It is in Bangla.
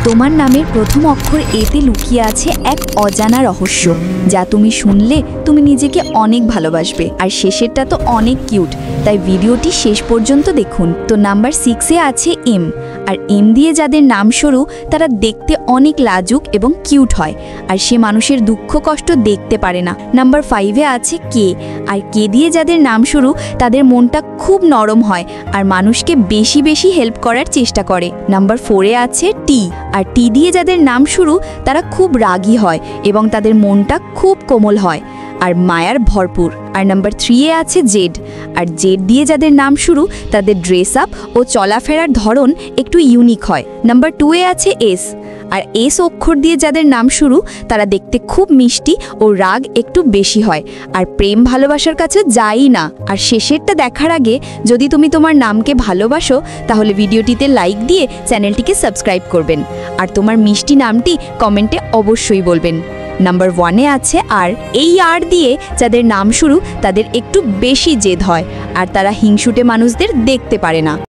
তোমার নামের প্রথম অক্ষর এতে লুকিয়ে আছে এক অজানা রহস্য, যা তুমি শুনলে তুমি নিজেকে অনেক ভালোবাসবে। আর শেষেরটা তো অনেক কিউট, তাই ভিডিওটি শেষ পর্যন্ত দেখুন। তো নাম্বার 6-এ আছে এম। আর এম দিয়ে যাদের নাম শুরু তারা দেখতে অনেক লাজুক এবং কিউট হয়, আর সে মানুষের দুঃখ কষ্ট দেখতে পারে না। নাম্বার 5-এ আছে কে। আর কে দিয়ে যাদের নাম শুরু তাদের মনটা খুব নরম হয় আর মানুষকে বেশি বেশি হেল্প করার চেষ্টা করে। নাম্বার 4-এ আছে টি। আর টি দিয়ে যাদের নাম শুরু তারা খুব রাগী হয় এবং তাদের মনটা খুব কোমল হয় আর মায়ার ভরপুর। আর নাম্বার 3-এ আছে জেড। আর জেড দিয়ে যাদের নাম শুরু তাদের ড্রেস আপ ও চলাফেরার ধরন একটু ইউনিক হয়। নাম্বার 2-এ আছে এস। আর এস অক্ষর দিয়ে যাদের নাম শুরু তারা দেখতে খুব মিষ্টি ও রাগ একটু বেশি হয়, আর প্রেম ভালোবাসার কাছে যায়ই না। আর শেষেরটা দেখার আগে যদি তুমি তোমার নামকে ভালোবাসো তাহলে ভিডিওটিতে লাইক দিয়ে চ্যানেলটিকে সাবস্ক্রাইব করবেন, আর তোমার মিষ্টি নামটি কমেন্টে অবশ্যই বলবেন। নাম্বার 1-এ আছে আর। এই আর দিয়ে যাদের নাম শুরু তাদের একটু বেশি জেদ হয় আর তারা হিংসুটে মানুষদের দেখতে পারে না।